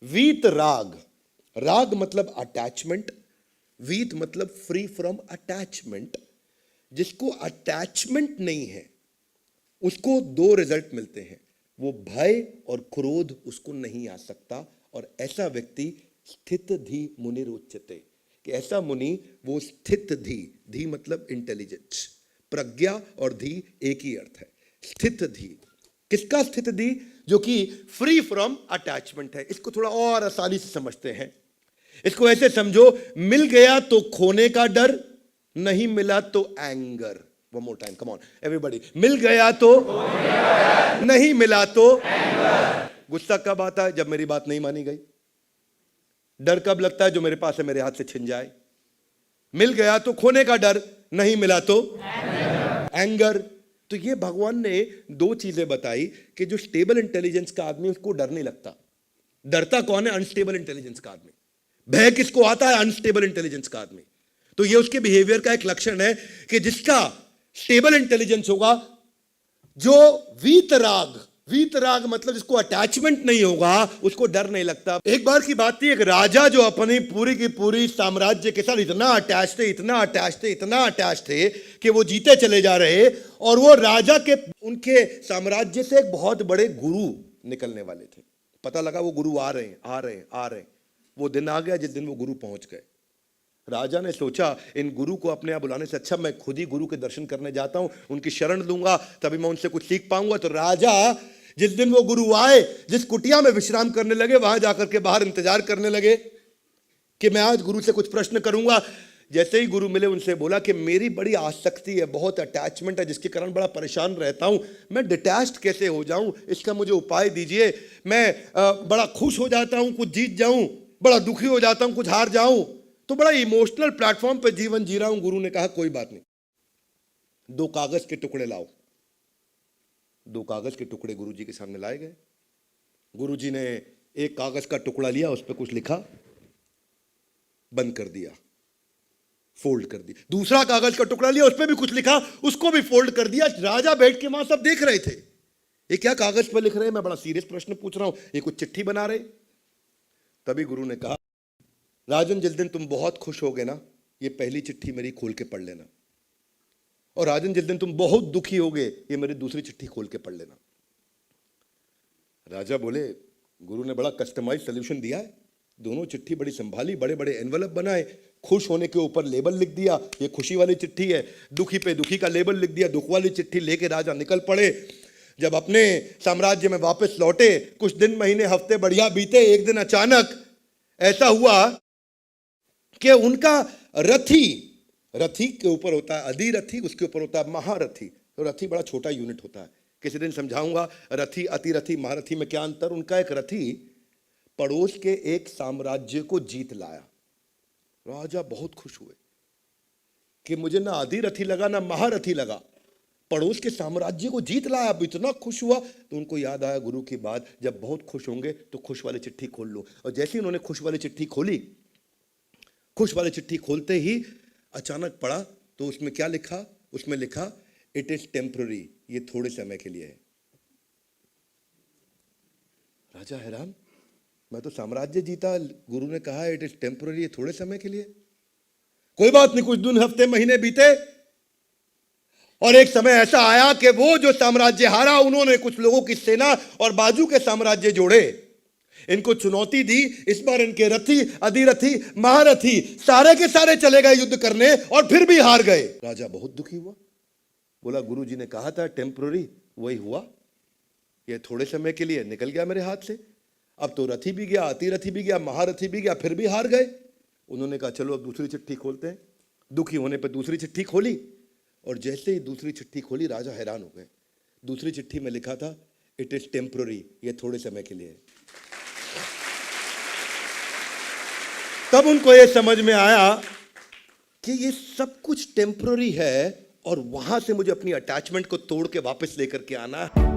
वीत राग, राग मतलब अटैचमेंट, वीत मतलब फ्री फ्रॉम अटैचमेंट। जिसको अटैचमेंट नहीं है उसको दो रिजल्ट मिलते हैं, वो भय और क्रोध उसको नहीं आ सकता। और ऐसा व्यक्ति स्थित धी मुनिरुच्यते, कि ऐसा मुनि वो स्थित धी, धी मतलब इंटेलिजेंस, प्रज्ञा और धी एक ही अर्थ है। स्थित धी, किसका स्थित धी? जो कि फ्री फ्रॉम अटैचमेंट है। इसको थोड़ा और आसानी से समझते हैं। इसको ऐसे समझो, मिल गया तो खोने का डर, नहीं मिला तो anger. One more time, come on everybody. मिल गया तो नहीं मिला तो एंगर। गुस्सा कब आता है? जब मेरी बात नहीं मानी गई। डर कब लगता है? जो मेरे पास है मेरे हाथ से छिन जाए। मिल गया तो खोने का डर, नहीं मिला तो एंगर। तो ये भगवान ने दो चीजें बताई कि जो स्टेबल इंटेलिजेंस का आदमी उसको डर नहीं लगता। डरता कौन है? अनस्टेबल इंटेलिजेंस का आदमी। भय किसको आता है? अनस्टेबल इंटेलिजेंस का आदमी। तो ये उसके बिहेवियर का एक लक्षण है कि जिसका स्टेबल इंटेलिजेंस होगा, जो वीतराग, वीतराग मतलब जिसको अटैचमेंट नहीं होगा, उसको डर नहीं लगता। एक बार की बात थी, एक राजा जो अपनी पूरी की पूरी साम्राज्य के साथ इतना अटैच थे, इतना अटैच थे, इतना अटैच थे कि वो जीते चले जा रहे। और वो राजा के, उनके साम्राज्य से एक बहुत बड़े गुरु निकलने वाले थे। पता लगा वो गुरु आ रहे हैं, आ रहे हैं, आ रहे हैं। वो दिन आ गया जिस दिन वो गुरु पहुंच गए। राजा ने सोचा इन गुरु को अपने यहाँ बुलाने से अच्छा मैं खुद ही गुरु के दर्शन करने जाता हूं, उनकी शरण लूंगा, तभी मैं उनसे कुछ सीख पाऊंगा। तो राजा जिस दिन वो गुरु आए, जिस कुटिया में विश्राम करने लगे, वहां जाकर के बाहर इंतजार करने लगे कि मैं आज गुरु से कुछ प्रश्न करूंगा। जैसे ही गुरु मिले, उनसे बोला कि मेरी बड़ी आसक्ति है, बहुत अटैचमेंट है, जिसके कारण बड़ा परेशान रहता हूं। मैं डिटैच्ड कैसे हो जाऊं, इसका मुझे उपाय दीजिए। मैं बड़ा खुश हो जाता हूं, कुछ जीत जाऊं, बड़ा दुखी हो जाता हूं, कुछ हार जाऊं, तो बड़ा इमोशनल प्लेटफॉर्म पे जीवन जी रहा हूं। गुरु ने कहा कोई बात नहीं, दो कागज के टुकड़े लाओ। दो कागज के टुकड़े गुरुजी के सामने लाए गए। गुरुजी ने एक कागज का टुकड़ा लिया, उस पर कुछ लिखा, बंद कर दिया, फोल्ड कर दिया। दूसरा कागज का टुकड़ा लिया, उस पर भी कुछ लिखा, उसको भी फोल्ड कर दिया। राजा बैठ के वहां सब देख रहे थे, ये क्या कागज पर लिख रहे हैं? मैं बड़ा सीरियस प्रश्न पूछ रहा हूं, ये कुछ चिट्ठी बना रहे। तभी गुरु ने कहा, राजन जिस दिन तुम बहुत खुश होगे ना, ये पहली चिट्ठी मेरी खोल के पढ़ लेना। और राजन जिस दिन तुम बहुत दुखी होगे, ये मेरी दूसरी चिट्ठी खोल के पढ़ लेना। राजा बोले, गुरु ने बड़ा कस्टमाइज सोल्यूशन दिया है। दोनों चिट्ठी बड़ी संभाली, बड़े बड़े एनवलप बनाए, खुश होने के ऊपर लेबल लिख दिया, ये खुशी वाली चिट्ठी है। दुखी पे दुखी का लेबल लिख दिया, दुख वाली चिट्ठी लेके राजा निकल पड़े। जब अपने साम्राज्य में वापस लौटे, कुछ दिन, महीने, हफ्ते बढ़िया बीते। एक दिन अचानक ऐसा हुआ कि उनका रथी, रथी के ऊपर होता है अधिरथी, उसके ऊपर होता है महारथी। तो रथी बड़ा छोटा यूनिट होता है, किसी दिन समझाऊंगा रथी, अतिरथी, महारथी में क्या अंतर। उनका एक रथी पड़ोस के एक साम्राज्य को जीत लाया। राजा बहुत खुश हुए कि मुझे ना अधिरथी लगा ना महारथी लगा, पड़ोस के साम्राज्य को जीत लाया। अब इतना खुश हुआ तो उनको याद आया गुरु की बात, जब बहुत खुश होंगे तो खुश वाली चिट्ठी खोल लो। और जैसे ही उन्होंने खुश वाली चिट्ठी खोली, खुश वाली चिट्ठी खोलते ही अचानक पढ़ा तो उसमें क्या लिखा? उसमें लिखा, इट इज टेम्पररी, ये थोड़े समय के लिए है। राजा हैरान, मैं तो साम्राज्य जीता, गुरु ने कहा इट इज टेम्पररी, ये थोड़े समय के लिए। कोई बात नहीं, कुछ दिन, हफ्ते, महीने बीते और एक समय ऐसा आया कि वो जो साम्राज्य हारा, उन्होंने कुछ लोगों की सेना और बाजू के साम्राज्य जोड़े, इनको चुनौती दी। इस बार इनके रथी, अधिरथी, महारथी सारे के सारे चले गए युद्ध करने और फिर भी हार गए। राजा बहुत दुखी हुआ, बोला गुरुजी ने कहा था टेम्पररी, वही हुआ, ये थोड़े समय के लिए निकल गया मेरे हाथ से। अब तो रथी भी गया, अतिरथी भी गया, महारथी भी गया, फिर भी हार गए। उन्होंने कहा चलो अब दूसरी चिट्ठी खोलते हैं। दुखी होने पर दूसरी चिट्ठी खोली, और जैसे ही दूसरी चिट्ठी खोली राजा हैरान हो गए। दूसरी चिट्ठी में लिखा था, इट इज टेम्पररी, ये थोड़े समय के लिए है। तब उनको ये समझ में आया कि ये सब कुछ टेम्पररी है, और वहां से मुझे अपनी अटैचमेंट को तोड़ के वापस लेकर के आना है।